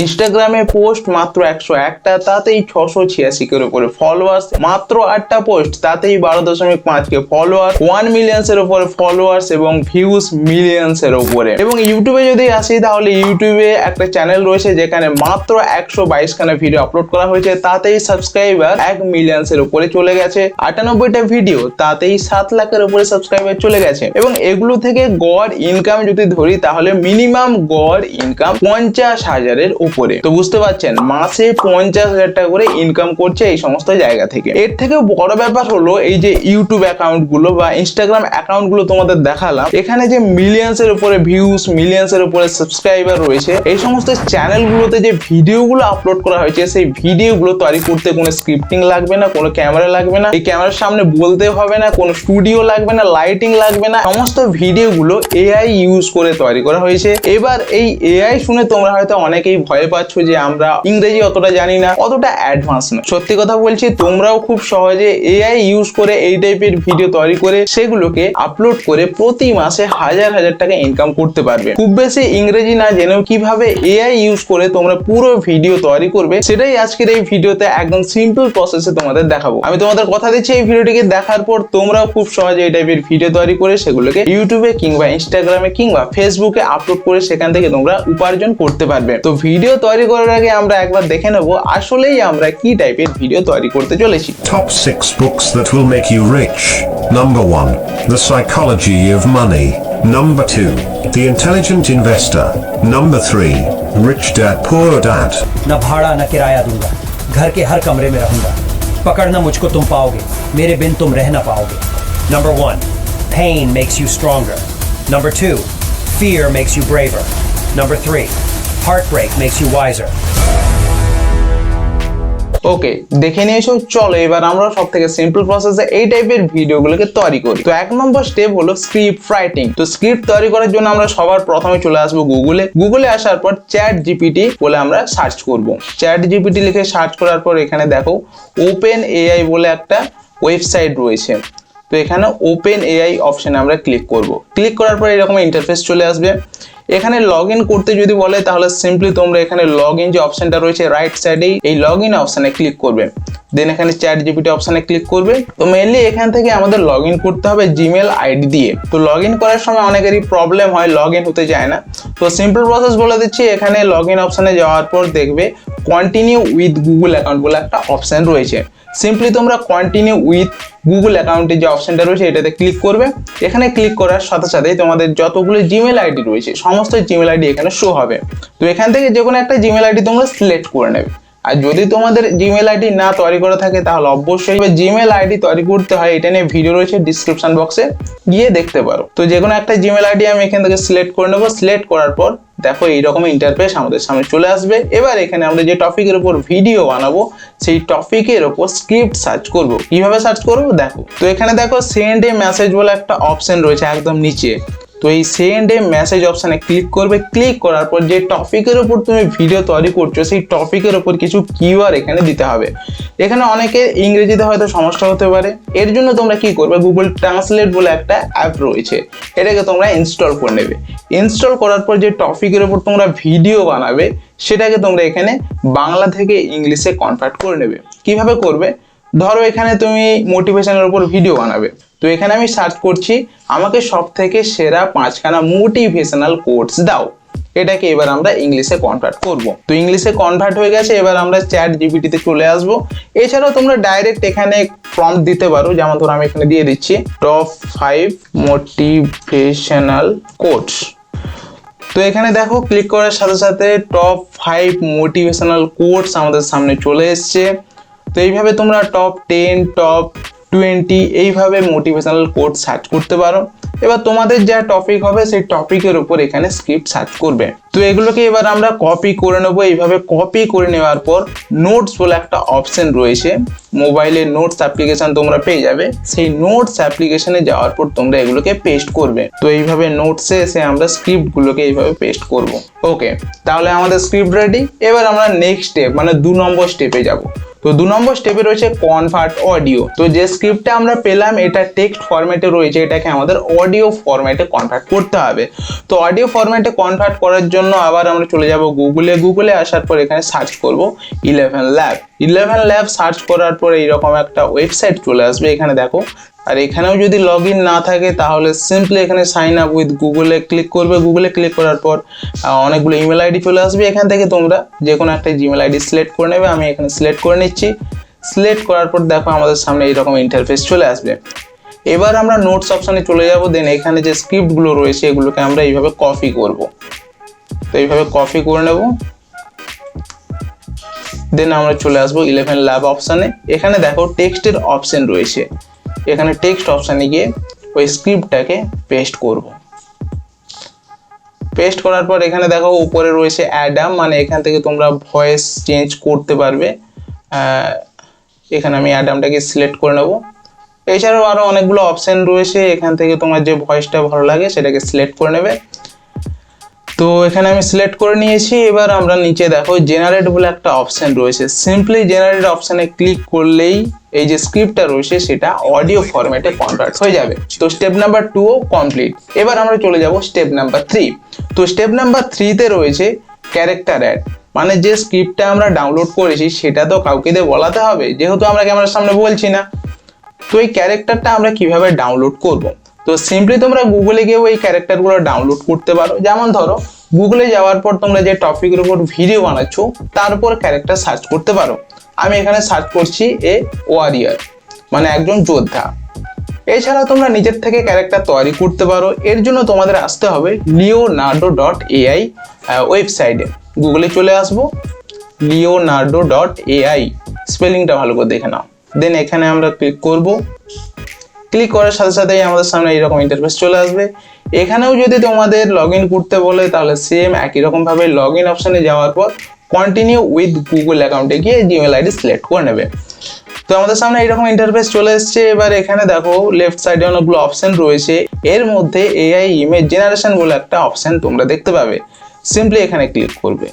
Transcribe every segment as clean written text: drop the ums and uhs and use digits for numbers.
ইনস্টাগ্রামে পোস্ট মাত্র 101টা, তাতেই 686 এর উপরে ফলোয়ার্স। মাত্র 8টা পোস্ট, তাতেই 12.5 কে ফলোয়ার, 1 মিলিয়ন্স এর উপরে ফলোয়ার্স এবং ভিউজ মিলিয়ন্স এর উপরে। এবং ইউটিউবে যদি আসি তাহলে ইউটিউবে একটা চ্যানেল রয়েছে যেখানে মাত্র 122 খানা ভিডিও আপলোড করা হয়েছে, তাতেই সাবস্ক্রাইবার 1 মিলিয়ন্স এর উপরে চলে গেছে। 98টা ভিডিও, তাতেই 7 লাখের উপরে সাবস্ক্রাইবার চলে গেছে। এবং এগুলো থেকে গড় ইনকাম যদি ধরি তাহলে মিনিমাম গড় ইনকাম 50,000 এর উপরে। তো বুঝতে পারছেন, মাসে 50,000 টাকা করে ইনকাম করছে এই সমস্ত জায়গা থেকে। এর থেকে বড় ব্যাপার হলো এই যে ইউটিউব অ্যাকাউন্ট গুলো বা ইনস্টাগ্রাম অ্যাকাউন্ট গুলো তোমাদের দেখালাম, এখানে যে মিলিয়ন্স এর উপরে ভিউজ, মিলিয়ন্স এর উপরে সাবস্ক্রাইবার রয়েছে, এই সমস্ত চ্যানেল গুলোতে যে ভিডিও গুলো আপলোড করা হয়েছে, সেই ভিডিও গুলো তৈরি করতে কোনো স্ক্রিপ্টিং লাগবে না, কোনো ক্যামেরা লাগবে না, এই ক্যামেরার সামনে বলতে হবে না, কোনো স্টুডিও লাগবে না, লাইটিং লাগবে না, সমস্ত ভিডিও গুলো এআই ইউজ করে তৈরি করা হয়েছে। এবার এই এআই শুনে তোমরা হয়তো অনেকেই ভয় পাচ্ছ যে আমরা ইংরেজি অতটা জানি না, অতটা অ্যাডভান্স না। সত্যি কথা বলছি, তোমরাও খুব সহজে এআই ইউজ করে এই টাইপের ভিডিও তৈরি করে সেগুলোকে আপলোড করে প্রতি মাসে হাজার হাজার টাকা ইনকাম করতে পারবে। খুব বেশি ইংরেজি না জেনেও কিভাবে এআই ইউজ করে তোমরা পুরো ভিডিও তৈরি করবে, সেটাই আজকের এই ভিডিওতে একদম সিম্পল প্রসেসে তোমাদের দেখাবো। আমি তোমাদের কথা দিচ্ছি, এই ভিডিওটিকে দেখার পর তোমরাও খুব সহজে এই টাইপের ভিডিও তৈরি করে সেগুলোকে ইউটিউবে কিংবা ইনস্টাগ্রামে কিংবা ফেসবুকে আপলোড করে সেখান থেকে তোমরা উপার্জন করতে পারবে। তো ভিডিও তৈরি করার আগে আমরা একবার দেখে নেব আসলেই আমরা কি টাইপের ভিডিও তৈরি করতে চলেছি। Top 6 books that will make you rich. Number 1, The Psychology of Money. Number 2, The Intelligent Investor. Number 3, Rich Dad Poor Dad. न भाड़ा न किराया दूंगा, घर के हर कमरे में रहूंगा, पकड़ना मुझको तुम पाओगे, मेरे बिन तुम रह ना पाओगे. Number 1, pain makes you stronger. Number 2, fear makes you braver. Number 3, heartbreak makes you wiser. ওকে, দেখে নিয়েছো, চলো এবার আমরা সব থেকে সিম্পল প্রসেসে এই টাইপের ভিডিওগুলোকে তৈরি করি। তো 1 নম্বর স্টেপ হলো স্ক্রিপ্ট রাইটিং। তো স্ক্রিপ্ট তৈরি করার জন্য আমরা সবার প্রথমে চলে আসবো গুগলে আসার পর চ্যাটজিপিটি বলে আমরা সার্চ করব। চ্যাটজিপিটি লিখে সার্চ করার পর এখানে দেখো ওপেন এআই বলে একটা ওয়েবসাইট রয়েছে। তো এখানে ওপেন এআই অপশনে আমরা ক্লিক করব। ক্লিক করার পর এরকম ইন্টারফেস চলে আসবে। এখানে লগ ইন করতে যদি বলে তাহলে সিম্পলি তোমরা এখানে লগ ইন যে অপশনটা রয়েছে রাইট সাইডেই এই লগ ইন অপশনে ক্লিক করবে। দেন এখানে চ্যাট জিপিটি অপশনে ক্লিক করবে। তো মেইনলি এখান থেকে আমাদের লগ ইন করতে হবে জিমেল আইডি দিয়ে। তো লগ ইন করার সময় অনেকেরই প্রবলেম হয়, লগ ইন হতে যায় না। তো সিম্পল প্রসেস বলে দিচ্ছি, এখানে লগ ইন অপশনে যাওয়ার পর দেখবে কন্টিনিউ উইথ গুগল অ্যাকাউন্ট বলে একটা অপশন রয়েছে। সিম্পলি তোমরা কন্টিনিউ উইথ গুগল অ্যাকাউন্টের যে অপশনটা রয়েছে এটাতে ক্লিক করবে। এখানে ক্লিক করার সাথে সাথেই তোমাদের যতগুলো জিমেল আইডি রয়েছে সমস্ত জিমেল আইডি এখানে শো হবে। তো এখান থেকে যে কোনো একটা জিমেল আইডি তোমরা সিলেক্ট করে নেবে। আর যদি তোমাদের জিমেল আইডি না তৈরি করা থাকে তাহলে অবশ্যই জিমেল আইডি তৈরি করতে হয়, এটা নিয়ে ভিডিও রয়েছে ডিসক্রিপশন বক্সে, গিয়ে দেখতে পারো। তো যে কোনো একটা জিমেল আইডি আমি এখান থেকে সিলেক্ট করে নেবো। সিলেক্ট করার পর দেখো এইরকম ইন্টারফেস আমাদের সামনে চলে আসবে। এবার এখানে আমরা যে টপিকের উপর ভিডিও বানাবো সেই টপিকের উপর স্ক্রিপ্ট সার্চ করব। কিভাবে সার্চ করব দেখো। তো এখানে দেখো সেন্ড এ মেসেজ বলে একটা অপশন রয়েছে একদম নিচে। তো এই সেন্ড এ মেসেজ অপশনে ক্লিক করবে। ক্লিক করার পর যে টপিকের উপর তুমি ভিডিও তৈরি করছো সেই টপিকের উপর কিছু কিওয়ার্ড এখানে দিতে হবে। এখানে অনেকে ইংরেজিতে হয়তো সমস্যা হতে পারে, এর জন্য তোমরা কি করবে, গুগল ট্রান্সলেট বলে একটা অ্যাপ রয়েছে, এটাকে তোমরা ইনস্টল করে নেবে। ইনস্টল করার পর যে টপিকের উপর তোমরা ভিডিও বানাবে সেটাকে তোমরা এখানে বাংলা থেকে ইংলিশে কনভার্ট করে নেবে। কিভাবে করবে, ধরো এখানে তুমি মোটিভেশনের উপর ভিডিও বানাবে। তো এখানে আমি সার্চ করছি আমাকে সব থেকে সেরা 5খানা মোটিভেশনাল কোটস দাও। এটাকে এবার আমরা ইংলিশে কনভার্ট করব। তো ইংলিশে কনভার্ট হয়ে গেছে, এবার আমরা চ্যাট জিপিটিতে চলে আসব। এছাড়াও তোমরা ডাইরেক্ট এখানে প্রম্পট দিতে পারো, যেমন ধরো আমি এখানে দিয়ে দিচ্ছি টপ 5 মোটিভেশনাল কোটস। তো এখানে দেখো ক্লিক করার সাথে সাথে টপ 5 মোটিভেশনাল কোটস আমাদের সামনে চলে এসছে। তো এইভাবে তোমরা টপ 10, টপ 20 এইভাবে মোটিভেশনাল কোট সার্চ করতে পারো। এবার তোমাদের যা টপিক হবে সেই টপিকের উপর এখানে স্ক্রিপ্ট সার্চ করবে। তো এগুলোকে এবার আমরা কপি করে নেবো। এইভাবে কপি করে নেওয়ার পর নোটস বলে একটা অপশন রয়েছে, মোবাইলে নোটস অ্যাপ্লিকেশন তোমরা পেয়ে যাবে। সেই নোটস অ্যাপ্লিকেশনে যাওয়ার পর তোমরা এগুলোকে পেস্ট করবে। তো এইভাবে নোটসে এসে আমরা স্ক্রিপ্টগুলোকে এইভাবে পেস্ট করব। ওকে, তাহলে আমাদের স্ক্রিপ্ট রেডি। এবার আমরা নেক্সট স্টেপ মানে 2 নম্বর স্টেপে যাব। তো 2 নম্বর স্টেপে রয়েছে কনভার্ট অডিও। তো যে স্ক্রিপ্টটা আমরা পেলাম এটা টেক্সট ফরম্যাটে রয়েছে, এটাকে আমাদের অডিও ফরম্যাটে কনভার্ট করতে হবে। তো অডিও ফরম্যাটে কনভার্ট করার জন্য আবার আমরা চলে যাব গুগলে আসার পর এখানে সার্চ করব 11 ল্যাব। 11 ল্যাব সার্চ করার পর এইরকম একটা ওয়েবসাইট চলে আসবে, এখানে দেখো। আর এখানেও যদি লগ ইন না থাকে তাহলে সিম্পলি এখানে সাইন আপ উইথ গুগলে ক্লিক করবে। গুগলে ক্লিক করার পর অনেকগুলো ইমেল আইডি চলে আসবে, এখান থেকে তোমরা যে কোনো একটা জিমেল আইডি সিলেক্ট করে নেবে। আমি এখানে সিলেক্ট করে নিচ্ছি। সিলেক্ট করার পর দেখো আমাদের সামনে এইরকম ইন্টারফেস চলে আসবে। এবার আমরা নোটস অপশানে চলে যাব। দেন এখানে যে স্ক্রিপ্টগুলো রয়েছে এগুলোকে আমরা এইভাবে কপি করব। তো এইভাবে কপি করে নেব। দেন আমরা চলে আসবো 11 ল্যাব অপশানে। এখানে দেখো টেক্সটের অপশন রয়েছে, এখানে টেক্সট অপশানে গিয়ে ওই স্ক্রিপ্টটাকে পেস্ট করব। পেস্ট করার পর এখানে দেখো উপরে রয়েছে অ্যাডাম, মানে এখান থেকে তোমরা ভয়েস চেঞ্জ করতে পারবে। এখানে আমি অ্যাডামটাকে সিলেক্ট করে নেব। এছাড়াও আরও অনেকগুলো অপশান রয়েছে, এখান থেকে তোমার যে ভয়েসটা ভালো লাগে সেটাকে সিলেক্ট করে নেবে। তো এখানে আমি সিলেক্ট করে নিয়েছি। এবার আমরা নিচে দেখো জেনারেট বলে একটা অপশান রয়েছে, সিম্পলি জেনারেট অপশানে ক্লিক করলেই এই যে স্ক্রিপ্টটা রয়েছে সেটা অডিও ফরম্যাটে কনভার্ট হয়ে যাবে। তো স্টেপ নাম্বার 2 কমপ্লিট। এবার আমরা চলে যাব স্টেপ নাম্বার 3। তো স্টেপ নাম্বার 3-তে রয়েছে ক্যারেক্টার অ্যাড, মানে যে স্ক্রিপ্টটা আমরা ডাউনলোড করেছি সেটা তো কাউকে দিয়ে বলাতে হবে, যেহেতু আমরা ক্যামেরার সামনে বলছি না। তো এই ক্যারেক্টারটা আমরা কিভাবে ডাউনলোড করব? তো সিম্পলি তোমরা গুগলে গিয়ে ওই ক্যারেক্টারগুলো ডাউনলোড করতে পারো। যেমন ধরো গুগলে যাওয়ার পর তোমরা যে টপিকের উপর ভিডিও বানাচ্ছ তার উপর ক্যারেক্টার সার্চ করতে পারো। আমি এখানে সার্চ করছি এ ওয়ারিয়ার, মানে একজন যোদ্ধা। এছাড়া তোমরা নিজের থেকে ক্যারেক্টার তৈরি করতে পারো। এর জন্য তোমাদের আসতে হবে leonardo.ai ওয়েবসাইটে। গুগলে চলে আসবো, leonardo.ai, স্পেলিংটা ভালো করে দেখে নাও। দেন এখানে আমরা ক্লিক করব। ক্লিক করার সাথে সাথেই আমাদের সামনে এইরকম ইন্টারফেস চলে আসবে। এখানেও যদি তোমাদের লগ ইন করতে বলে তাহলে সেম একই রকমভাবে লগ ইন অপশানে যাওয়ার পর কন্টিনিউ উইথ গুগল অ্যাকাউন্টে গিয়ে জিমেল আইডি সিলেক্ট করে নেবে। তো আমাদের সামনে এইরকম ইন্টারফেস চলে এসছে। এবার এখানে দেখো লেফট সাইডে অনেকগুলো অপশান রয়েছে, এর মধ্যে এআই ইমেজ জেনারেশন বলে একটা অপশান তোমরা দেখতে পাবে। সিম্পলি এখানে ক্লিক করবে।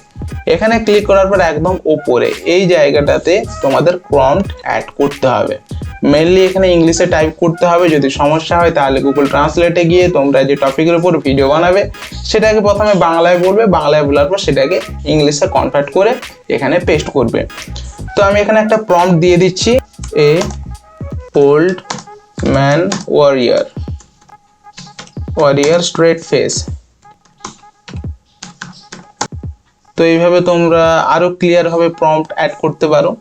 এখানে ক্লিক করার পর একদম ওপরে এই জায়গাটাতে তোমাদের প্রম্পট অ্যাড করতে হবে। মেনলি এখানে ইংলিশে টাইপ করতে হবে, যদি সমস্যা হয় তাহলে গুগল ট্রান্সলেটে গিয়ে তোমরা যে টপিকের উপর ভিডিও বানাবে সেটাকে প্রথমে বাংলায় বলবে, বাংলায় বলার পর সেটাকে ইংলিশে কনভার্ট করে এখানে পেস্ট করবে। তো আমি এখানে একটা প্রম্পট দিয়ে দিচ্ছি, a old man warrior straight face. তো এইভাবে তোমরা আরো ক্লিয়ার ভাবে প্রম্পট অ্যাড করতে পারো।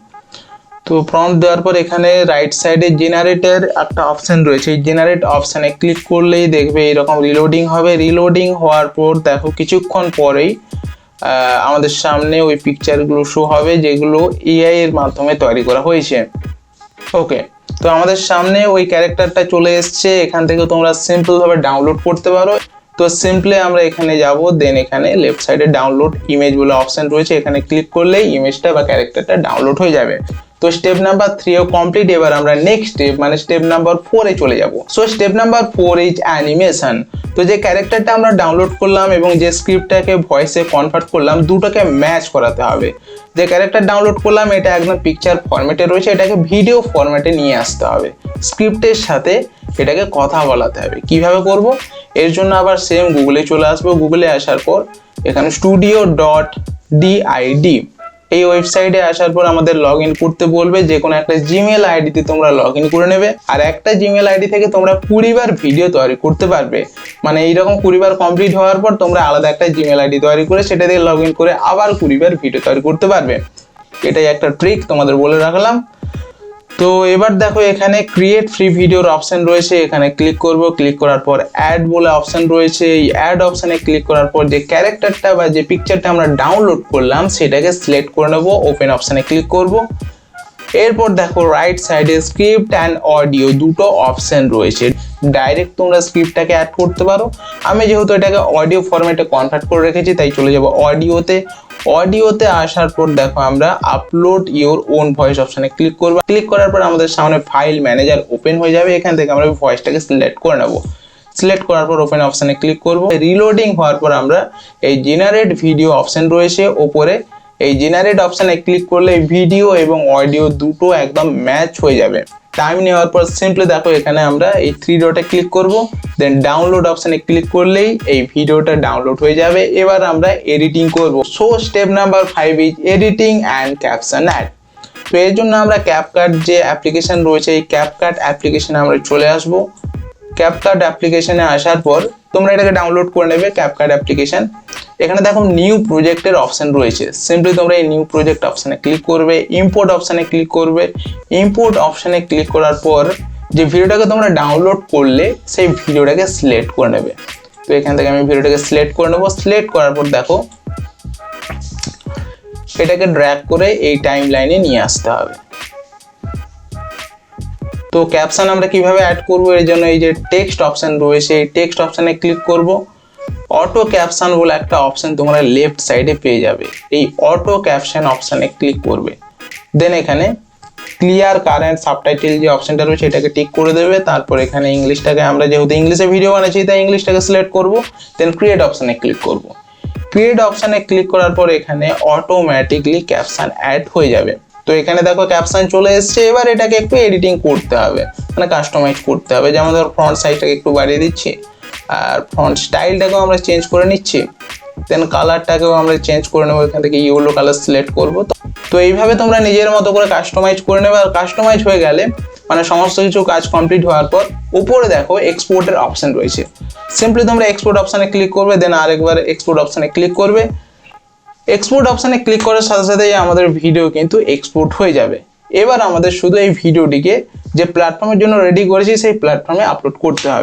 তো প্রম্পট দেওয়ার পর এখানে রাইট সাইডে জেনারেটের একটা অপশন রয়েছে, এই জেনারেট অপশানে ক্লিক করলেই দেখবে এরকম রিলোডিং হবে। রিলোডিং হওয়ার পর দেখো কিছুক্ষণ পরেই আমাদের সামনে ওই পিকচারগুলো শো হবে যেগুলো এআই এর মাধ্যমে তৈরি করা হয়েছে। ওকে, তো আমাদের সামনে ওই ক্যারেক্টারটা চলে এসছে। এখান থেকে তোমরা সিম্পল ভাবে ডাউনলোড করতে পারো। তো সিম্পলি আমরা এখানে যাব। দেন এখানে লেফট সাইডে ডাউনলোড ইমেজ বলে অপশন রয়েছে, এখানে ক্লিক করলেই ইমেজটা বা ক্যারেক্টারটা ডাউনলোড হয়ে যাবে। তো স্টেপ নাম্বার 3 কমপ্লিট। এবার আমরা নেক্সট স্টেপ মানে স্টেপ নাম্বার 4-এ চলে যাব। So step number 4 is animation. তো যে ক্যারেক্টারটা আমরা ডাউনলোড করলাম এবং যে স্ক্রিপ্টটাকে ভয়েসে কনভার্ট করলাম দুটোকে ম্যাচ করাতে হবে। যে ক্যারেক্টার ডাউনলোড করলাম এটা একদম পিকচার ফরম্যাটে রয়েছে, এটাকে ভিডিও ফরম্যাটে নিয়ে আসতে হবে। স্ক্রিপ্টের সাথে এটাকে কথা বলাতে হবে। কিভাবে করব? এর জন্য আবার সেম গুগলে চলে আসবো। গুগলে আসার পর এখানে studio.did এই ওয়েবসাইটে আসার পর আমাদের লগ ইন করতে বলবে। যে কোনো একটা জিমেল আইডিতে তোমরা লগ ইন করে নেবে, আর একটা জিমেল আইডি থেকে তোমরা 20 বার ভিডিও তৈরি করতে পারবে। মানে এইরকম 20 বার কমপ্লিট হওয়ার পর তোমরা আলাদা একটা জিমেল আইডি তৈরি করে সেটা দিয়ে লগ ইন করে আবার 20 বার ভিডিও তৈরি করতে পারবে। এটাই একটা ট্রিক তোমাদের বলে রাখলাম। তো এবার দেখো এখানে ক্রিয়েট ফ্রি ভিডিওর অপশন রয়েছে, এখানে ক্লিক করব। ক্লিক করার পর অ্যাড বলে অপশন রয়েছে, এই অ্যাড অপশনে ক্লিক করার পর যে ক্যারেক্টারটা বা যে পিকচারটা আমরা ডাউনলোড করলাম সেটাকে সিলেক্ট করে নেব। ওপেন অপশনে ক্লিক করব। এরপর দেখো রাইট সাইডে স্ক্রিপ্ট অ্যান্ড অডিও দুটো অপশন রয়েছে। ডাইরেক্ট তোমরা স্ক্রিপ্টটাকে অ্যাড করতে পারো। আমি যেহেতু এটাকে অডিও ফরম্যাটে কনভার্ট করে রেখেছি তাই চলে যাব অডিওতে। অডিওতে আসার পর দেখো আমরা আপলোড ইওর ওন ভয়েস অপশনে ক্লিক করব। ক্লিক করার পর আমাদের সামনে ফাইল ম্যানেজার ওপেন হয়ে যাবে। এখান থেকে আমরা ভয়েসটাকে সিলেক্ট করে নেব। সিলেক্ট করার পর ওপেন অপশনে ক্লিক করব। রিলোডিং হওয়ার পর আমরা এই জেনারেট ভিডিও অপশন রয়েছে ওপরে, এই জেনারেট অপশানে ক্লিক করলে ভিডিও এবং অডিও দুটো একদম ম্যাচ হয়ে যাবে। টাইম নেওয়ার পর সিম্পলি দেখো এখানে আমরা এই 3 ডটে ক্লিক করব, দেন ডাউনলোড অপশানে ক্লিক করলেই এই ভিডিওটা ডাউনলোড হয়ে যাবে। এবার আমরা এডিটিং করব। So step number 5 is editing and caption add. তো এর জন্য আমরা ক্যাপকাট যে অ্যাপ্লিকেশন রয়েছে এই ক্যাপকাট অ্যাপ্লিকেশনে আমরা চলে আসব। ক্যাপকাট অ্যাপ্লিকেশনে আসার পর তোমরা এটাকে ডাউনলোড করে নেবে ক্যাপকাট অ্যাপ্লিকেশন। এখানে দেখো নিউ প্রজেক্টের অপশন রয়েছে, সিম্পলি তোমরা এই নিউ প্রজেক্ট অপশানে ক্লিক করবে, ইম্পোর্ট অপশানে ক্লিক করবে। ইম্পোর্ট অপশানে ক্লিক করার পর যে ভিডিওটাকে তোমরা ডাউনলোড করলে সেই ভিডিওটাকে সিলেক্ট করে নেবে। তো এখান থেকে আমি ভিডিওটাকে সিলেক্ট করে নেবো। সিলেক্ট করার পর দেখো এটাকে ড্র্যাগ করে এই টাইম লাইনে নিয়ে আসতে হবে। তো ক্যাপশন আমরা কিভাবে অ্যাড করব, এর জন্য এই যে টেক্সট অপশন রয়েছে এই টেক্সট অপশানে ক্লিক করব। অটো ক্যাপশন বলে একটা অপশন তোমরা লেফট সাইডে পেয়ে যাবে, এই অটো ক্যাপশন অপশানে ক্লিক করবে। দেন এখানে ক্লিয়ার কারেন্ট সাবটাইটেল যে অপশনটা রয়েছে এটাকে টিক করে দেবে। তারপর এখানে ইংলিশটাকে আমরা যেহেতু ইংলিশে ভিডিও বানাচ্ছি তাই ইংলিশটাকে সিলেক্ট করব। দেন ক্রিয়েট অপশানে ক্লিক করব। ক্রিয়েট অপশানে ক্লিক করার পর এখানে অটোমেটিকলি ক্যাপশন অ্যাড হয়ে যাবে। তো এখানে দেখো ক্যাপশন চলে এসেছে। এবার এটাকে একটু এডিটিং করতে হবে, মানে কাস্টমাইজ করতে হবে। যেমন ধর ফ্রন্ট সাইজটাকে একটু বাড়িয়ে দিচ্ছি, আর ফ্রন্ট স্টাইলটাকেও আমরা চেঞ্জ করে নিচ্ছি। দেন কালারটাকেও আমরা চেঞ্জ করে নেবো, এখান থেকে ইয়েলো কালার সিলেক্ট করবো। তো এইভাবে তোমরা নিজের মতো করে কাস্টমাইজ করে নেবে। আর কাস্টমাইজ হয়ে গেলে মানে সমস্ত কিছু কাজ কমপ্লিট হওয়ার পর উপরে দেখো এক্সপোর্টের অপশন রয়েছে, সিম্পলি তোমরা এক্সপোর্ট অপশানে ক্লিক করবে। দেন আরেকবার এক্সপোর্ট অপশানে ক্লিক করবে। এক্সপোর্ট অপশানে ক্লিক করার সাথে সাথেই আমাদের ভিডিও কিন্তু এক্সপোর্ট হয়ে যাবে। এবার আমাদের শুধু এই ভিডিওটিকে যে প্ল্যাটফর্মের জন্য রেডি করেছি সেই প্ল্যাটফর্মে আপলোড করতে হবে।